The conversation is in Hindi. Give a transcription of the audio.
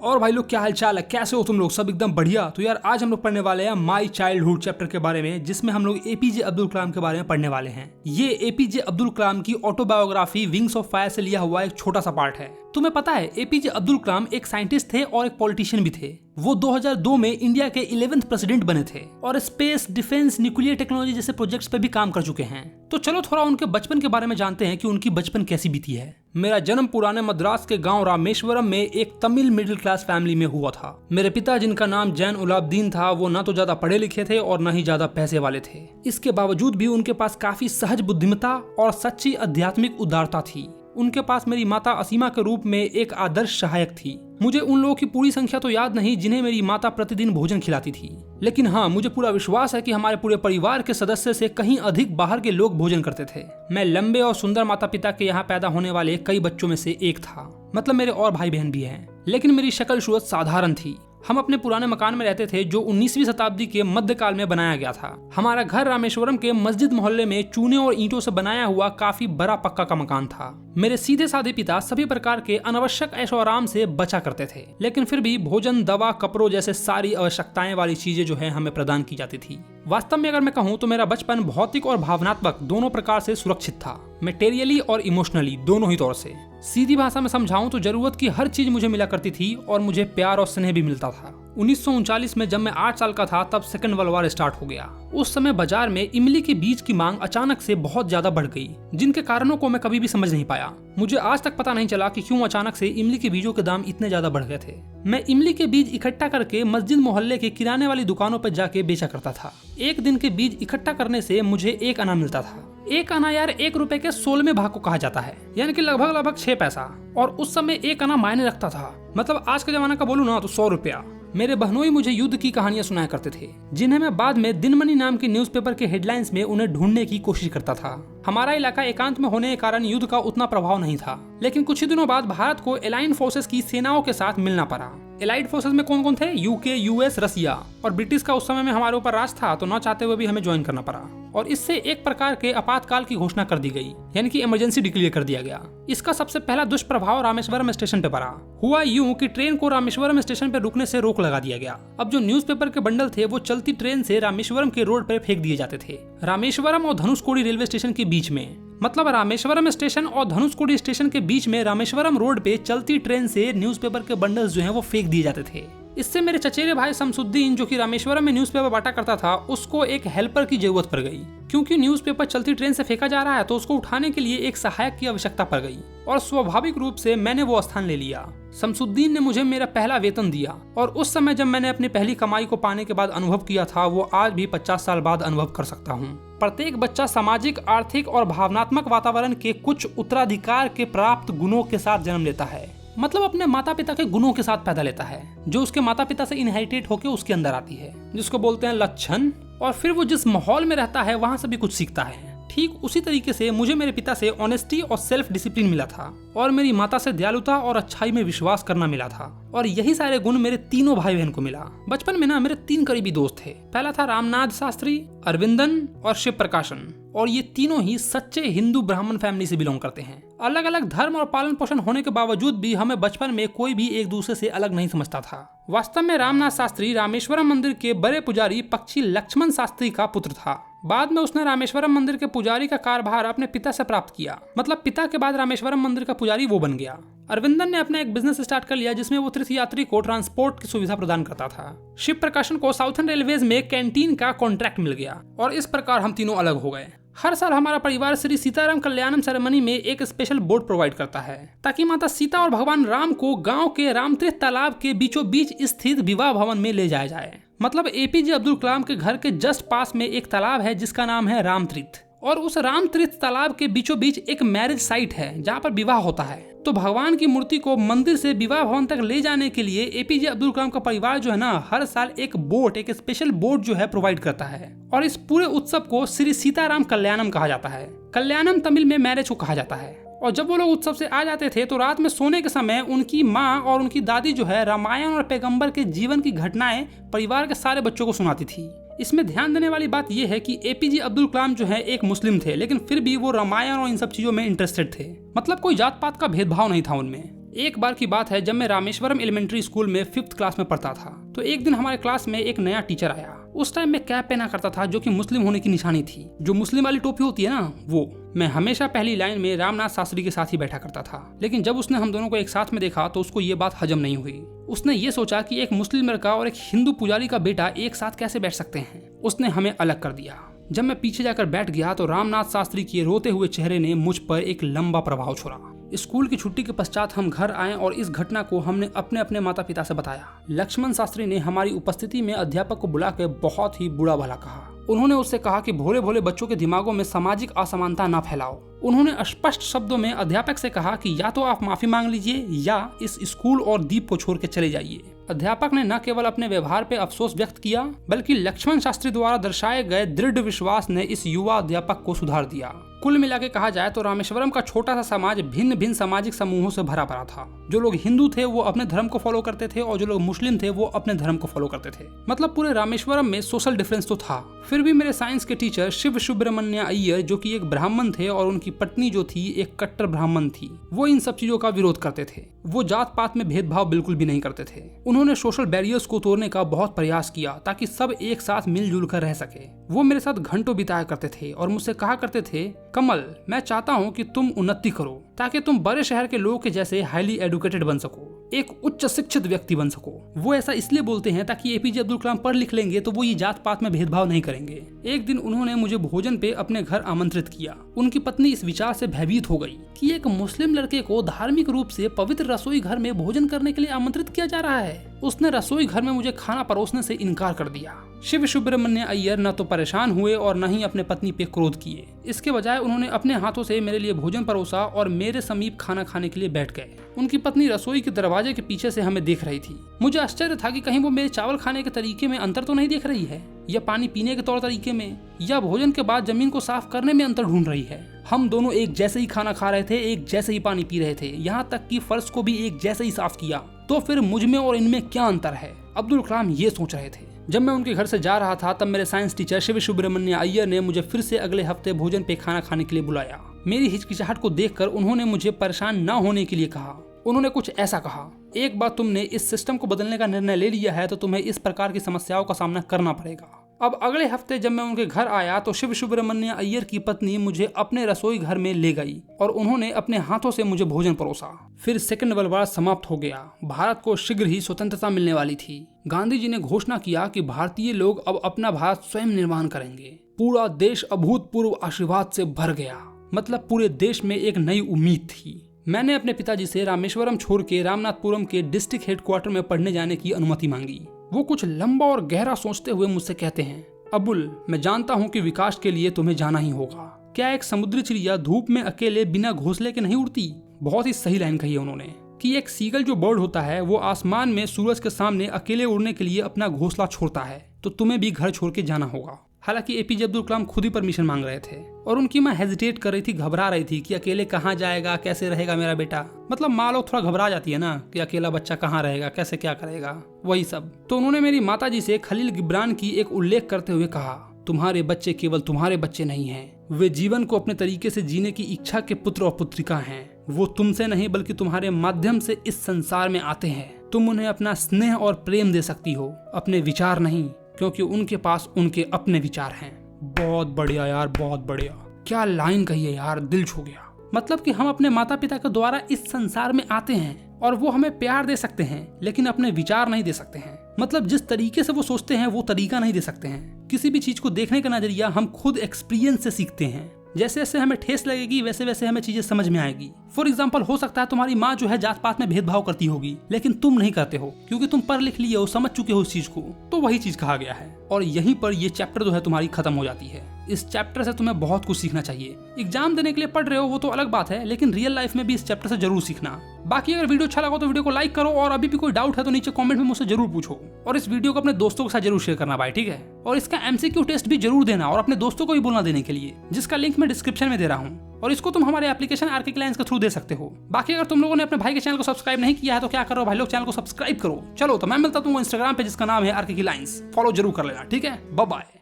और भाई लोग क्या हाल चाल है, कैसे हो तुम लोग? सब एकदम बढ़िया। तो यार आज हम लोग पढ़ने वाले हैं माई चाइल्डहुड चैप्टर के बारे में, जिसमें हम लोग एपीजे अब्दुल कलाम के बारे में पढ़ने वाले हैं। ये एपीजे अब्दुल कलाम की ऑटोबायोग्राफी विंग्स ऑफ फायर से लिया हुआ एक छोटा सा पार्ट है। तुम्हें पता है एपीजे अब्दुल कलाम एक साइंटिस्ट थे और एक पॉलिटिशियन भी थे। वो 2002 में इंडिया के 11th प्रेसिडेंट बने थे और स्पेस, डिफेंस, न्यूक्लियर टेक्नोलॉजी जैसे प्रोजेक्ट्स पे भी काम कर चुके हैं। तो चलो थोड़ा उनके बचपन के बारे में जानते हैं कि उनकी बचपन कैसी बीती है। मेरा जन्म पुराने मद्रास के गांव रामेश्वरम में एक तमिल मिडिल क्लास फैमिली में हुआ था। मेरे पिता, जिनका नाम जैन उलाब्दीन था, वो न तो ज्यादा पढ़े लिखे थे और न ही ज्यादा पैसे वाले थे। इसके बावजूद भी उनके पास काफी सहज बुद्धिमत्ता और सच्ची आध्यात्मिक उदारता थी। उनके पास मेरी माता असीमा के रूप में एक आदर्श सहायक थी। मुझे उन लोगों की पूरी संख्या तो याद नहीं जिन्हें मेरी माता प्रतिदिन भोजन खिलाती थी, लेकिन हाँ, मुझे पूरा विश्वास है कि हमारे पूरे परिवार के सदस्य से कहीं अधिक बाहर के लोग भोजन करते थे। मैं लंबे और सुंदर माता पिता के यहाँ पैदा होने वाले कई बच्चों में से एक था। मतलब मेरे और भाई बहन भी हैं, लेकिन मेरी शक्ल सूरत साधारण थी। हम अपने पुराने मकान में रहते थे जो 19वीं शताब्दी के मध्यकाल में बनाया गया था। हमारा घर रामेश्वरम के मस्जिद मोहल्ले में चूने और ईंटों से बनाया हुआ काफी बड़ा पक्का का मकान था। मेरे सीधे साधे पिता सभी प्रकार के अनावश्यक ऐशो आराम से बचा करते थे, लेकिन फिर भी भोजन, दवा, कपड़ों जैसे सारी आवश्यकताएं वाली चीजें जो है हमें प्रदान की जाती थी। वास्तव में अगर मैं कहूँ तो मेरा बचपन भौतिक और भावनात्मक दोनों प्रकार से सुरक्षित था, मेटेरियली और इमोशनली दोनों ही तौर से। सीधी भाषा में समझाऊं तो जरूरत की हर चीज मुझे मिला करती थी और मुझे प्यार और स्नेह भी मिलता था। 1939 में जब मैं 8 साल का था तब सेकंड वर्ल्ड वॉर स्टार्ट हो गया। उस समय बाजार में इमली के बीज की मांग अचानक से बहुत ज्यादा बढ़ गई, जिनके कारणों को मैं कभी भी समझ नहीं पाया। मुझे आज तक पता नहीं चला कि क्यों अचानक से इमली के बीजों के दाम इतने ज्यादा बढ़ गए थे। मैं इमली के बीज इकट्ठा करके मस्जिद मोहल्ले के किराने वाली दुकानों पर जाके बेचा करता था। एक दिन के बीज इकट्ठा करने से मुझे 1 आना मिलता था। 1 आना यार 1 रुपए के 16वें भाग को कहा जाता है, यानी कि लगभग 6 पैसा। और उस समय 1 आना मायने रखता था। मतलब आज के जमाना का बोलूं ना तो 100 रुपया। मेरे बहनोई मुझे युद्ध की कहानियां सुनाया करते थे, जिन्हें मैं बाद में दिनमणि नाम के न्यूज़पेपर के हेडलाइंस में उन्हें ढूंढने की कोशिश करता था। हमारा इलाका एकांत में होने के कारण युद्ध का उतना प्रभाव नहीं था, लेकिन कुछ ही दिनों बाद भारत को एलाइन फोर्सेस की सेनाओं के साथ मिलना पड़ा। एलाइड फोर्सेस में कौन कौन थे? यूके, यूएस, रसिया और ब्रिटिश का उस समय में हमारे ऊपर राज था, तो न चाहते हुए भी हमें ज्वाइन करना पड़ा और इससे एक प्रकार के आपातकाल की घोषणा कर दी गई, यानी कि इमरजेंसी डिक्लेयर कर दिया गया। इसका सबसे पहला दुष्प्रभाव रामेश्वरम स्टेशन पे पड़ा। हुआ यूं कि ट्रेन को रामेश्वरम स्टेशन पे रुकने से रोक लगा दिया गया। अब जो न्यूज़पेपर के बंडल थे वो चलती ट्रेन से रामेश्वरम के रोड पर फेंक दिए जाते थे, रामेश्वरम और धनुषकोडी रेलवे स्टेशन के बीच में। मतलब रामेश्वरम स्टेशन और धनुषकोडी स्टेशन के बीच में रामेश्वरम रोड पे चलती ट्रेन से न्यूज़पेपर के बंडल्स जो हैं वो फेंक दिए जाते थे। इससे मेरे चचेरे भाई शमसुद्दीन, जो कि रामेश्वरम में न्यूज़पेपर बांटा करता था, उसको एक हेल्पर की जरूरत पड़ गई। क्योंकि न्यूज़पेपर चलती ट्रेन से फेंका जा रहा है तो उसको उठाने के लिए एक सहायक की आवश्यकता पड़ गई और स्वाभाविक रूप से मैंने वो स्थान ले लिया। शमसुद्दीन ने मुझे मेरा पहला वेतन दिया और उस समय जब मैंने अपनी पहली कमाई को पाने के बाद अनुभव किया था, वो आज भी 50 साल बाद अनुभव कर सकता हूँ। प्रत्येक बच्चा सामाजिक, आर्थिक और भावनात्मक वातावरण के कुछ उत्तराधिकार के प्राप्त गुणों के साथ जन्म लेता है। मतलब अपने माता पिता के गुणों के साथ पैदा लेता है, जो उसके माता पिता से इनहेरिटेट होकर उसके अंदर आती है, जिसको बोलते हैं लक्षण। और फिर वो जिस माहौल में रहता है वहां से भी कुछ सीखता है। ठीक उसी तरीके से मुझे मेरे पिता से ऑनेस्टी और सेल्फ डिसिप्लिन मिला था और मेरी माता से दयालुता और अच्छाई में विश्वास करना मिला था। और यही सारे गुण मेरे तीनों भाई बहन को मिला। बचपन में ना मेरे 3 करीबी दोस्त थे। पहला था रामनाथ शास्त्री, अरविंदन और शिव प्रकाशन। और ये तीनों ही सच्चे हिंदू ब्राह्मण फैमिली से बिलोंग करते हैं। अलग अलग धर्म और पालन पोषण होने के बावजूद भी हमें बचपन में कोई भी एक दूसरे से अलग नहीं समझता था। वास्तव में रामनाथ शास्त्री रामेश्वरम मंदिर के बड़े पुजारी पक्षी लक्ष्मण शास्त्री का पुत्र था। बाद में उसने रामेश्वरम मंदिर के पुजारी का कार्यभार अपने पिता से प्राप्त किया। मतलब पिता के बाद रामेश्वरम मंदिर का पुजारी वो बन गया। अरविंदन ने अपना एक बिजनेस स्टार्ट कर लिया जिसमें वो तीर्थ यात्री को ट्रांसपोर्ट की सुविधा प्रदान करता था। शिव प्रकाशन को साउथर्न रेलवेज में कैंटीन का कॉन्ट्रैक्ट मिल गया और इस प्रकार हम तीनों अलग हो गए। हर साल हमारा परिवार श्री सीताराम कल्याणम सेरेमनी में एक स्पेशल बोट प्रोवाइड करता है, ताकि माता सीता और भगवान राम को गांव के रामतीर्थ तालाब के बीचों बीच स्थित विवाह भवन में ले जाया जाए। मतलब एपीजे अब्दुल कलाम के घर के जस्ट पास में एक तालाब है जिसका नाम है रामतीर्थ, और उस रामतीर्थ तालाब के बीचों बीच एक मैरिज साइट है जहाँ पर विवाह होता है। तो भगवान की मूर्ति को मंदिर से विवाह भवन तक ले जाने के लिए एपीजे अब्दुल कलाम का परिवार जो है ना, हर साल एक स्पेशल बोट जो है प्रोवाइड करता है। और इस पूरे उत्सव को श्री सीताराम कल्याणम कहा जाता है। कल्याणम तमिल में मैरिज को कहा जाता है। और जब वो लोग उत्सव से आ जाते थे तो रात में सोने के समय उनकी माँ और उनकी दादी जो है रामायण और पैगंबर के जीवन की घटनाएं परिवार के सारे बच्चों को सुनाती थी। इसमें ध्यान देने वाली बात यह है कि एपीजे अब्दुल कलाम जो है एक मुस्लिम थे, लेकिन फिर भी वो रामायण और इन सब चीजों में इंटरेस्टेड थे। मतलब कोई जात पात का भेदभाव नहीं था उनमें। एक बार की बात है, जब मैं रामेश्वरम एलिमेंट्री स्कूल में 5th क्लास में पढ़ता था, तो एक दिन हमारे क्लास में एक नया टीचर आया। उस टाइम मैं कैप पहना करता था, जो कि मुस्लिम होने की निशानी थी। जो मुस्लिम वाली टोपी होती है ना, वो। मैं हमेशा पहली लाइन में रामनाथ शास्त्री के साथ ही बैठा करता था, लेकिन जब उसने हम दोनों को एक साथ में देखा तो उसको ये बात हजम नहीं हुई। उसने ये सोचा कि एक मुस्लिम लड़का और एक हिंदू पुजारी का बेटा एक साथ कैसे बैठ सकते हैं। उसने हमें अलग कर दिया। जब मैं पीछे जाकर बैठ गया तो रामनाथ शास्त्री के रोते हुए चेहरे ने मुझ पर एक लंबा प्रभाव छोड़ा। स्कूल की छुट्टी के पश्चात हम घर आए और इस घटना को हमने अपने अपने माता पिता से बताया। लक्ष्मण शास्त्री ने हमारी उपस्थिति में अध्यापक को बुलाकर बहुत ही बुरा भला कहा। उन्होंने उससे कहा कि भोले भोले बच्चों के दिमागों में सामाजिक असमानता न फैलाओ। उन्होंने स्पष्ट शब्दों में अध्यापक से कहा कि या तो आप माफी मांग लीजिए या इस स्कूल और दीप को छोड़ के चले जाइए। अध्यापक ने न केवल अपने व्यवहार पे अफसोस व्यक्त किया, बल्कि लक्ष्मण शास्त्री द्वारा दर्शाए गए दृढ़ विश्वास ने इस युवा अध्यापक को सुधार दिया। कुल मिला के कहा जाए तो रामेश्वरम का छोटा सा समाज भिन्न भिन्न सामाजिक समूहों से भरा पड़ा था। जो लोग हिंदू थे वो अपने धर्म को फॉलो करते थे और जो लोग मुस्लिम थे वो अपने धर्म को फॉलो करते थे। मतलब पूरे रामेश्वरम में सोशल डिफरेंस तो था। फिर भी मेरे साइंस के टीचर शिव सुब्रमण्य अय्यर, जो कि एक ब्राह्मण थे और उनकी पत्नी जो थी एक कट्टर ब्राह्मण थी, वो इन सब चीजों का विरोध करते थे। वो जात पात में भेदभाव बिल्कुल भी नहीं करते थे। उन्होंने सोशल बैरियर्स को तोड़ने का बहुत प्रयास किया ताकि सब एक साथ मिलजुल कर रह सके। वो मेरे साथ घंटों बिताया करते थे और मुझसे कहा करते थे, कमल, मैं चाहता हूँ कि तुम उन्नति करो ताकि तुम बड़े शहर के लोगों के जैसे हाईली एडुकेटेड बन सको, एक उच्च शिक्षित व्यक्ति बन सको। वो ऐसा इसलिए बोलते हैं ताकि एपीजे अब्दुल कलाम पढ़ लिख लेंगे तो वो ये जात पात में भेदभाव नहीं करेंगे। एक दिन उन्होंने मुझे भोजन पे अपने घर आमंत्रित किया। उनकी पत्नी इस विचार से भयभीत हो गई कि एक मुस्लिम लड़के को धार्मिक रूप से पवित्र रसोई घर में भोजन करने के लिए आमंत्रित किया जा रहा है। उसने रसोई घर में मुझे खाना परोसने से इनकार कर दिया। शिव सुब्रमण्य अय्यर न तो परेशान हुए और न ही अपने पत्नी पे क्रोध किए। इसके बजाय उन्होंने अपने हाथों से मेरे लिए भोजन परोसा और मेरे समीप खाना खाने के लिए बैठ गए। उनकी पत्नी रसोई के दरवाजे के पीछे से हमें देख रही थी। मुझे आश्चर्य था कि कहीं वो मेरे चावल खाने के तरीके में अंतर तो नहीं देख रही है, या पानी पीने के तौर तरीके में, या भोजन के बाद जमीन को साफ करने में अंतर ढूंढ रही है। हम दोनों एक जैसे ही खाना खा रहे थे, एक जैसे ही पानी पी रहे थे, यहाँ तक कि फर्श को भी एक जैसे ही साफ किया। तो फिर मुझ में और इनमें क्या अंतर है? अब्दुल कलाम ये सोच रहे थे। जब मैं उनके घर से जा रहा था तब मेरे साइंस टीचर शिव सुब्रमण्य अय्यर ने मुझे फिर से अगले हफ्ते भोजन पे खाना खाने के लिए बुलाया। मेरी हिचकिचाहट को देखकर उन्होंने मुझे परेशान न होने के लिए कहा। उन्होंने कुछ ऐसा कहा, एक बार तुमने इस सिस्टम को बदलने का निर्णय ले लिया है तो तुम्हें इस प्रकार की समस्याओं का सामना करना पड़ेगा। अब अगले हफ्ते जब मैं उनके घर आया तो शिव सुब्रमण्य अय्यर की पत्नी मुझे अपने रसोई घर में ले गई और उन्होंने अपने हाथों से मुझे भोजन परोसा। फिर सेकंड वर्ल्ड वॉर समाप्त हो गया। भारत को शीघ्र ही स्वतंत्रता मिलने वाली थी। गांधी जी ने घोषणा किया कि भारतीय लोग अब अपना भारत स्वयं निर्माण करेंगे। पूरा देश अभूतपूर्व आशीर्वाद से भर गया। मतलब पूरे देश में एक नई उम्मीद थी। मैंने अपने पिताजी से रामेश्वरम छोड़ के रामनाथपुरम के डिस्ट्रिक्ट हेडक्वार्टर में पढ़ने जाने की अनुमति मांगी। वो कुछ लंबा और गहरा सोचते हुए मुझसे कहते हैं, अबुल, मैं जानता हूँ कि विकास के लिए तुम्हें जाना ही होगा। क्या एक समुद्री चिड़िया धूप में अकेले बिना घोंसले के नहीं उड़ती? बहुत ही सही लाइन कही है उन्होंने कि एक सीगल जो बर्ड होता है वो आसमान में सूरज के सामने अकेले उड़ने के लिए अपना घोंसला छोड़ता है। तो तुम्हें भी घर छोड़ के जाना होगा। हालांकि एपीजे अब्दुल कलाम खुद ही परमिशन मांग रहे थे और उनकी माँ हेजिटेट कर रही थी, घबरा रही थी कि अकेले कहाँ जाएगा, कैसे रहेगा मेरा बेटा। मतलब माँ लोग थोड़ा घबरा जाती है ना कि अकेला बच्चा कहाँ रहेगा, कैसे क्या करेगा, वही सब। तो उन्होंने मेरी माताजी से खलील गिब्रान की एक उल्लेख करते हुए कहा, तुम्हारे बच्चे केवल तुम्हारे बच्चे नहीं हैं, वे जीवन को अपने तरीके से जीने की इच्छा के पुत्र और पुत्रिका हैं। वो तुमसे नहीं बल्कि तुम्हारे माध्यम से इस संसार में आते हैं। तुम उन्हें अपना स्नेह और प्रेम दे सकती हो, अपने विचार नहीं, क्योंकि उनके पास उनके अपने विचार हैं। बहुत बढ़िया यार, बहुत बढ़िया। क्या लाइन कही है यार, दिल छू गया। मतलब कि हम अपने माता पिता के द्वारा इस संसार में आते हैं और वो हमें प्यार दे सकते हैं लेकिन अपने विचार नहीं दे सकते हैं। मतलब जिस तरीके से वो सोचते हैं वो तरीका नहीं दे सकते हैं। किसी भी चीज को देखने का नजरिया हम खुद एक्सपीरियंस से सीखते हैं। जैसे जैसे हमें ठेस लगेगी वैसे वैसे हमें चीजें समझ में आएगी। फॉर एग्जाम्पल, हो सकता है तुम्हारी माँ जो है जात पात में भेदभाव करती होगी लेकिन तुम नहीं करते हो क्योंकि तुम पढ़ लिख लिए हो, समझ चुके हो इस चीज को। तो वही चीज कहा गया है और यहीं पर ये चैप्टर जो है तुम्हारी खत्म हो जाती है। इस चैप्टर से तुम्हें बहुत कुछ सीखना चाहिए। एग्जाम देने के लिए पढ़ रहे हो वो तो अलग बात है, लेकिन रियल लाइफ में भी इस चैप्टर से जरूर सीखना। बाकी अगर वीडियो अच्छा लगा तो वीडियो को लाइक करो और अभी भी कोई डाउट है तो नीचे कमेंट में मुझसे जरूर पूछो और इस वीडियो को अपने दोस्तों के साथ जरूर शेयर करना भाई, ठीक है। और इसका एमसीक्यू टेस्ट भी जरूर देना और अपने दोस्तों को भी बोलना देने के लिए, जिसका लिंक मैं डिस्क्रिप्शन में दे रहा हूँ। और इसको तुम हमारे एप्लीकेशन आरके क्लाइंस के थ्रू दे सकते हो। बाकी अगर तुम लोगों ने अपने भाई के चैनल को सब्सक्राइब नहीं किया है तो क्या करो भाई लोग, चैनल को सब्सक्राइब करो। चलो तो मैं मिलता हूँ इंस्टाग्राम पे जिसका नाम है आरके क्लाइंस। फॉलो जरूर कर लेना, ठीक है। Bye bye.